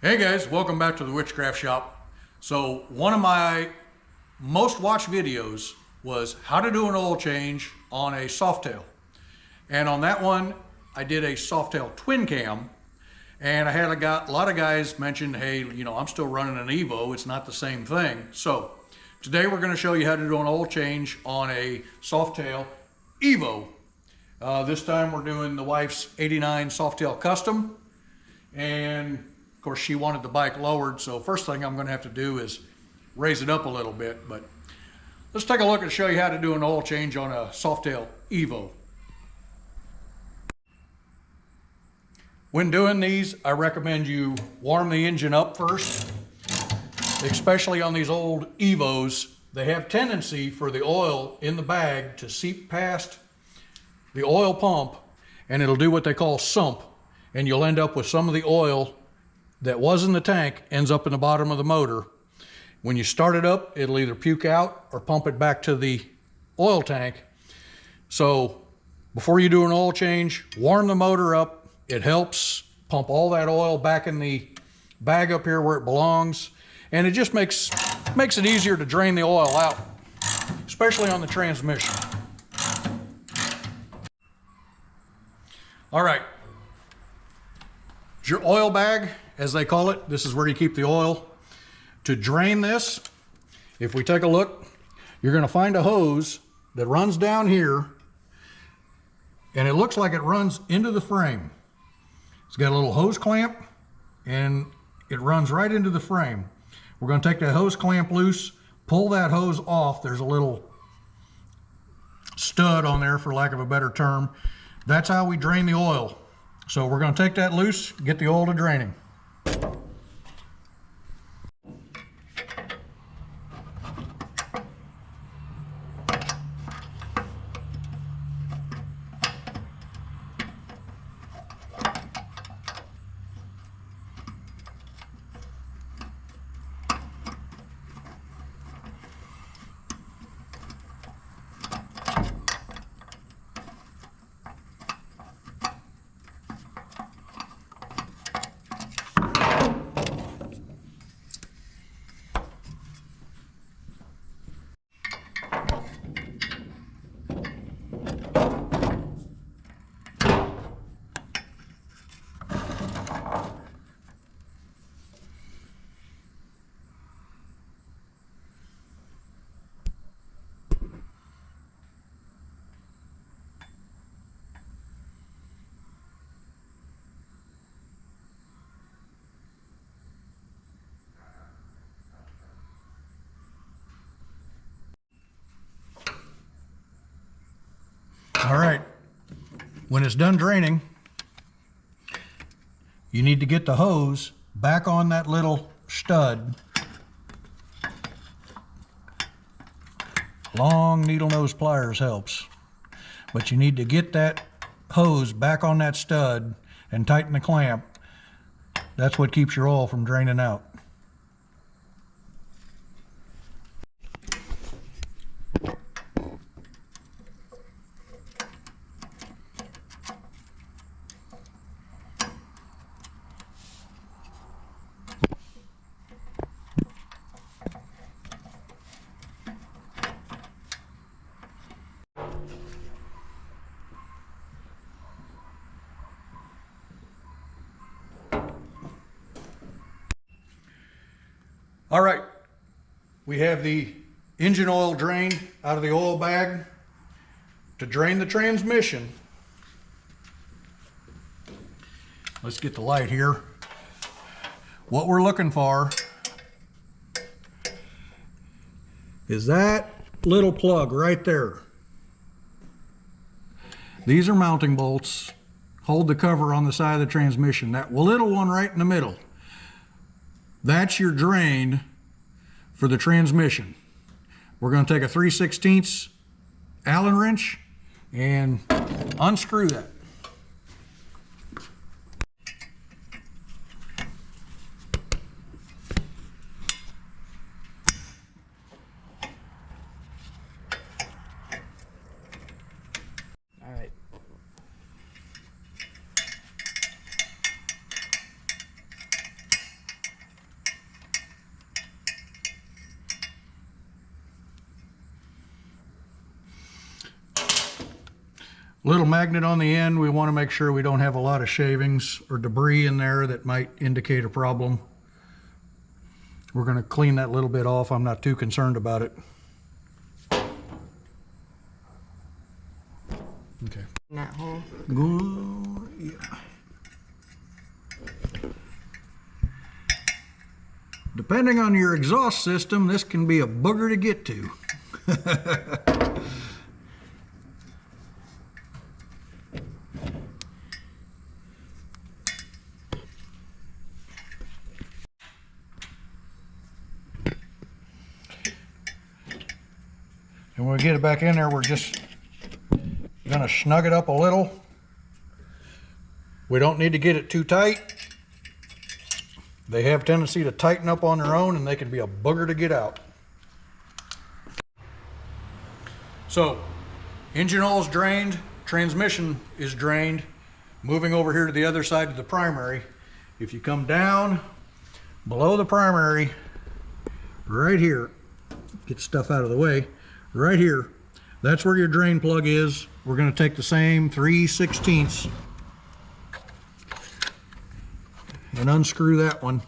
Hey guys, welcome back to the Witchcraft Shop. So one of my most watched videos was how to do an oil change on a Softail. And on that one, I did a Softail twin cam. And I had a lot of guys mention, hey, I'm still running an Evo. It's not the same thing. So today we're going to show you how to do an oil change on a Softail Evo. This time we're doing the wife's 89 Softail Custom. And of course she wanted the bike lowered, so first thing I'm going to have to do is raise it up a little bit. But let's take a look and show you how to do an oil change on a Softail Evo. When doing these, I recommend you warm the engine up first, especially on these old Evos. They have tendency for the oil in the bag to seep past the oil pump, and it'll do what they call sump, and you'll end up with some of the oil that was in the tank ends up in the bottom of the motor. When you start it up, it'll either puke out or pump it back to the oil tank. So before you do an oil change, warm the motor up. It helps pump all that oil back in the bag up here where it belongs. And it just makes it easier to drain the oil out, especially on the transmission. All right. Your oil bag, as they call it, this is where you keep the oil. To drain this, if we take a look, you're going to find a hose that runs down here, and it looks like it runs into the frame. It's got a little hose clamp, and it runs right into the frame. We're going to take that hose clamp loose, pull that hose off. There's a little stud on there, for lack of a better term. That's how we drain the oil. So we're going to take that loose, get the oil to draining. All right, when it's done draining, you need to get the hose back on that little stud. Long needle nose pliers helps, but you need to get that hose back on that stud and tighten the clamp. That's what keeps your oil from draining out. All right, we have the engine oil drained out of the oil bag. To drain the transmission, let's get the light here. What we're looking for is that little plug right there. These are mounting bolts, hold the cover on the side of the transmission. That little one right in the middle. That's your drain for the transmission. We're going to take a 3/16 Allen wrench and unscrew that. All right. Little magnet on the end. We want to make sure we don't have a lot of shavings or debris in there that might indicate a problem. We're going to clean that little bit off. I'm not too concerned about it. Okay. In that hole. Yeah. Depending on your exhaust system, this can be a booger to get to. And when we get it back in there, we're just gonna snug it up a little. We don't need to get it too tight. They have a tendency to tighten up on their own and they can be a booger to get out. So, engine oil is drained, transmission is drained. Moving over here to the other side of the primary. If you come down below the primary, right here, get stuff out of the way, right here, that's where your drain plug is. We're going to take the same 3/16 and unscrew that one.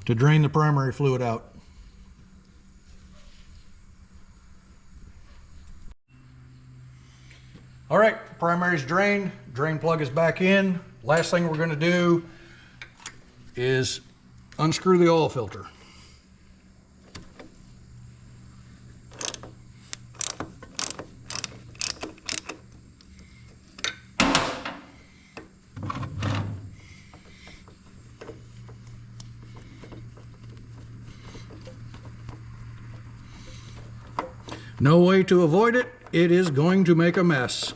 To drain the primary fluid out. All right, primary's drained, drain plug is back in. Last thing we're going to do is unscrew the oil filter. No way to avoid it. It is going to make a mess.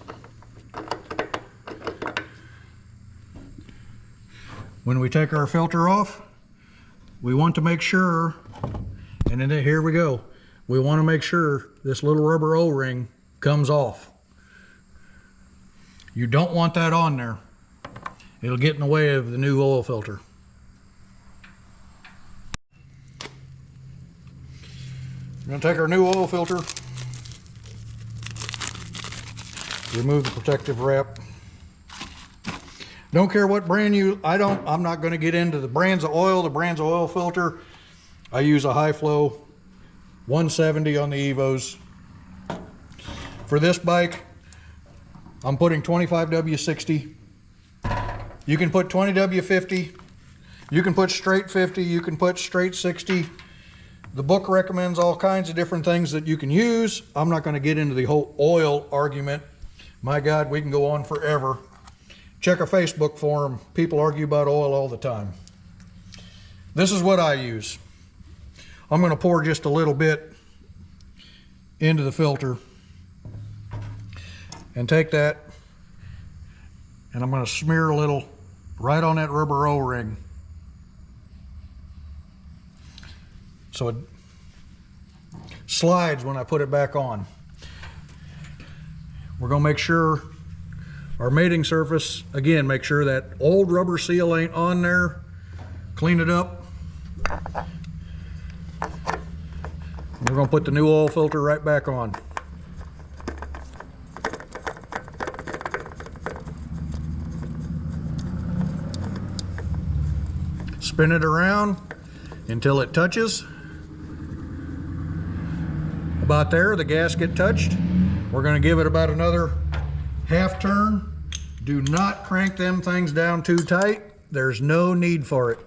When we take our filter off, we want to make sure, and then here we go, we want to make sure this little rubber O-ring comes off. You don't want that on there. It'll get in the way of the new oil filter. We're going to take our new oil filter, remove the protective wrap. Don't care what brand I'm not going to get into the brands of oil filter. I use a high flow 170 on the Evos. For this bike, I'm putting 25W60. You can put 20W50. You can put straight 50. You can put straight 60. The book recommends all kinds of different things that you can use. I'm not going to get into the whole oil argument. My God, we can go on forever. Check a Facebook forum. People argue about oil all the time. This is what I use. I'm going to pour just a little bit into the filter and take that, and I'm going to smear a little right on that rubber O-ring. So it slides when I put it back on. We're going to make sure our mating surface, again, make sure that old rubber seal ain't on there. Clean it up. We're going to put the new oil filter right back on. Spin it around until it touches. About there, the gasket touched. We're going to give it about another half turn. Do not crank them things down too tight. There's no need for it.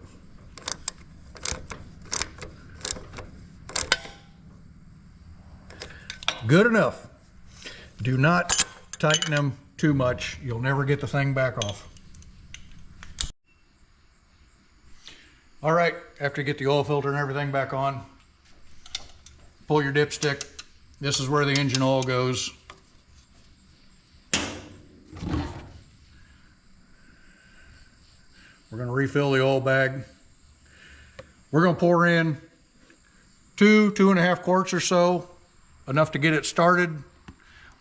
Good enough. Do not tighten them too much. You'll never get the thing back off. All right, after you get the oil filter and everything back on, pull your dipstick. This is where the engine oil goes. We're going to refill the oil bag. We're going to pour in 2.5 quarts or so, enough to get it started.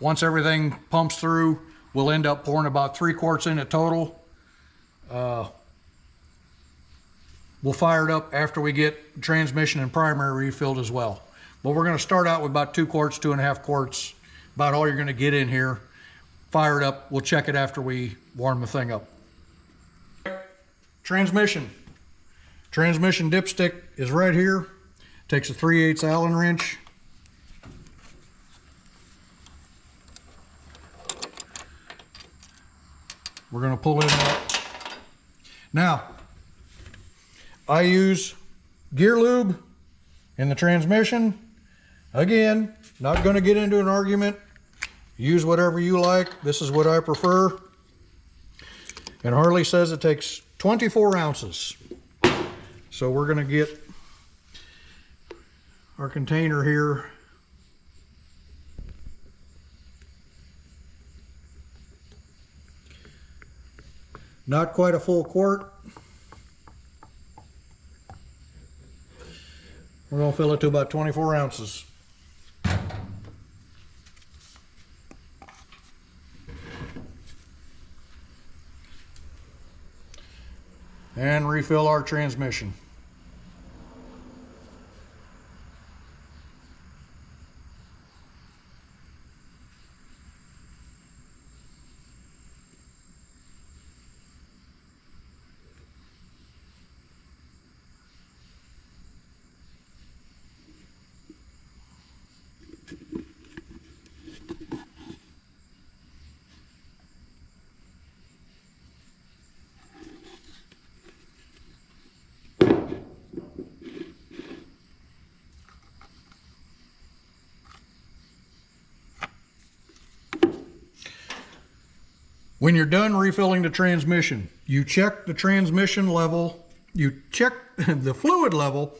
Once everything pumps through, we'll end up pouring about 3 quarts in a total. we'll fire it up after we get transmission and primary refilled as well. But we're going to start out with about 2 quarts, 2.5 quarts, about all you're going to get in here. Fire it up. We'll check it after we warm the thing up. Transmission dipstick is right here. Takes a 3/8 Allen wrench. We're going to pull it out. Now, I use gear lube in the transmission. Again, not going to get into an argument. Use whatever you like. This is what I prefer. And Harley says it takes 24 ounces. So we're going to get our container here. Not quite a full quart. We're going to fill it to about 24 ounces. And refill our transmission. When you're done refilling the transmission, you check the transmission level, you check the fluid level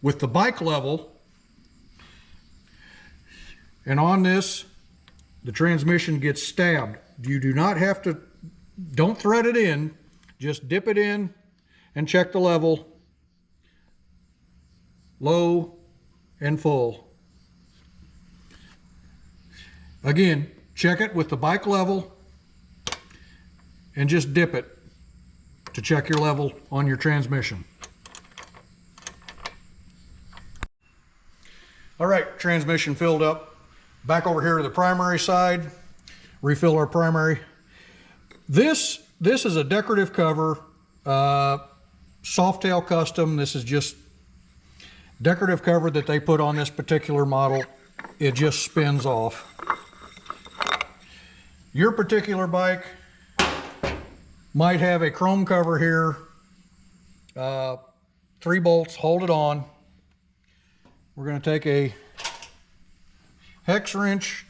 with the bike level, and on this, the transmission gets stabbed. You do not have to, don't thread it in, just dip it in and check the level, low and full. Again, check it with the bike level, and just dip it to check your level on your transmission. All right, transmission filled up. Back over here to the primary side, refill our primary. This is a decorative cover, Softail Custom. This is just decorative cover that they put on this particular model. It just spins off. Your particular bike might have a chrome cover here, 3 bolts, hold it on. We're going to take a hex wrench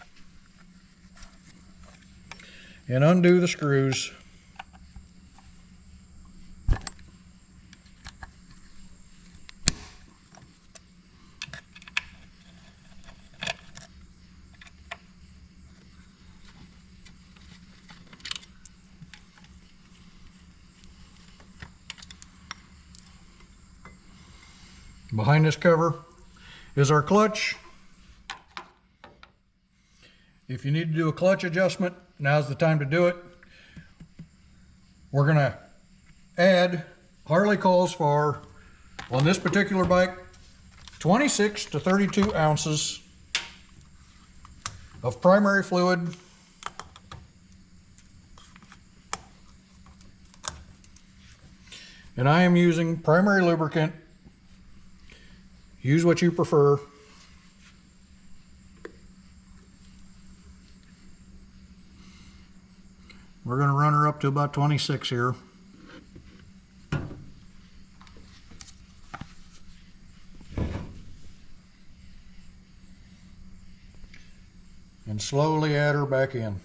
and undo the screws. Behind this cover is our clutch. If you need to do a clutch adjustment, now's the time to do it. We're going to add, Harley calls for, on this particular bike, 26 to 32 ounces of primary fluid. And I am using primary lubricant. Use what you prefer. We're going to run her up to about 26 here. And slowly add her back in.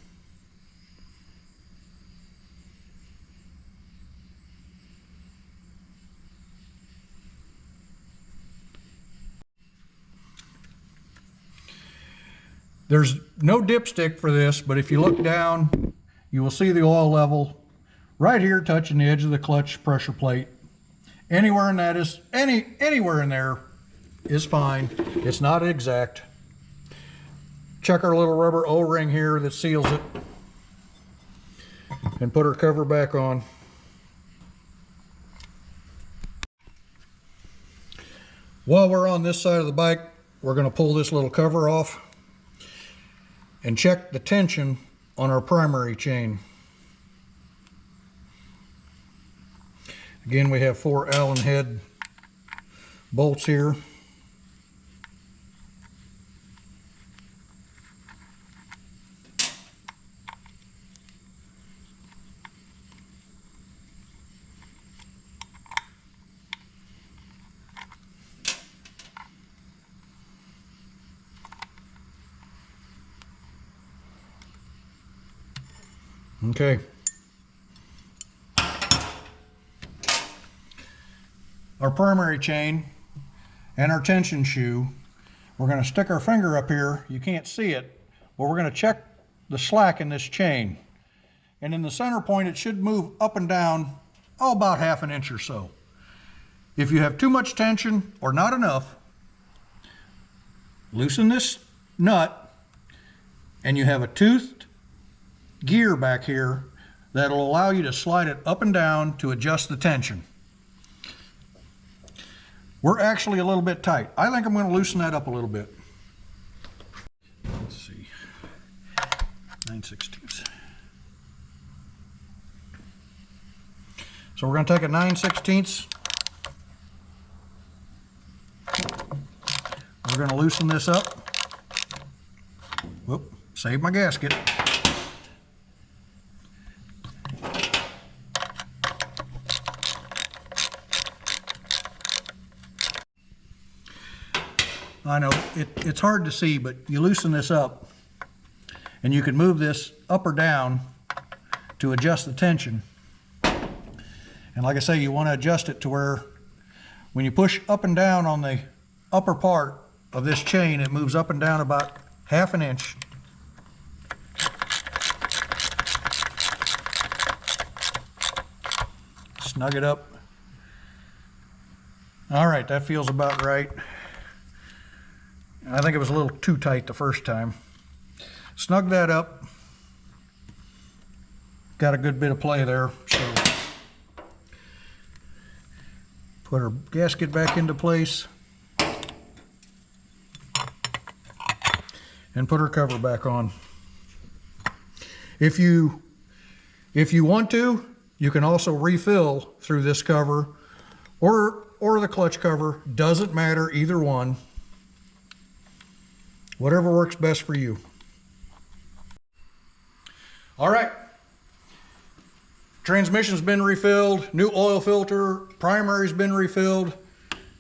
There's no dipstick for this, but if you look down, you will see the oil level right here touching the edge of the clutch pressure plate. Anywhere in that is, anywhere in there is fine. It's not exact. Check our little rubber O-ring here that seals it and put our cover back on. While we're on this side of the bike, we're going to pull this little cover off and check the tension on our primary chain. Again, we have 4 Allen head bolts here. Okay. Our primary chain and our tension shoe, we're going to stick our finger up here. You can't see it, but we're going to check the slack in this chain. And in the center point, it should move up and down, about 1/2 inch or so. If you have too much tension or not enough, loosen this nut, and you have a toothed gear back here that'll allow you to slide it up and down to adjust the tension. We're actually a little bit tight. I think I'm going to loosen that up a little bit. Let's see, 9/16. So we're going to take a 9/16. We're going to loosen this up. Whoop, save my gasket. I know it's hard to see, but you loosen this up and you can move this up or down to adjust the tension. And like I say, you want to adjust it to where when you push up and down on the upper part of this chain, it moves up and down about 1/2 inch. Snug it up. All right, that feels about right. I think it was a little too tight the first time. Snug that up. Got a good bit of play there, so put our gasket back into place and put our cover back on. If you want to, you can also refill through this cover or the clutch cover. Doesn't matter, either one. Whatever works best for you. All right. Transmission's been refilled, new oil filter, primary's been refilled.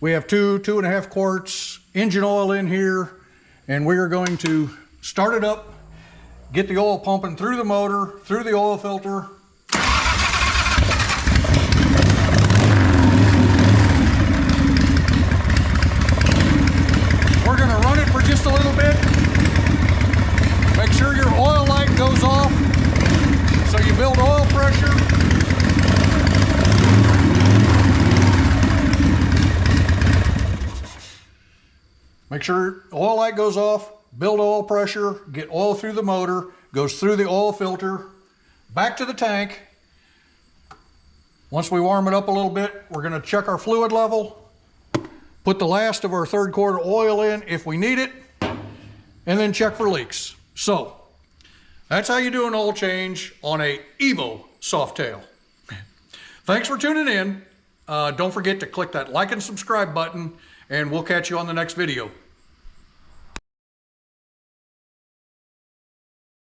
We have 2.5 quarts engine oil in here, and we are going to start it up, get the oil pumping through the motor, through the oil filter. We're going to run it for just a little bit. Make sure your oil light goes off so you build oil pressure. Make sure oil light goes off, build oil pressure, get oil through the motor, goes through the oil filter, back to the tank. Once we warm it up a little bit, we're going to check our fluid level, put the last of our 3/4 quart oil in if we need it, and then check for leaks. So that's how you do an oil change on a Evo Softail. Thanks for tuning in. Don't forget to click that like and subscribe button, and we'll catch you on the next video.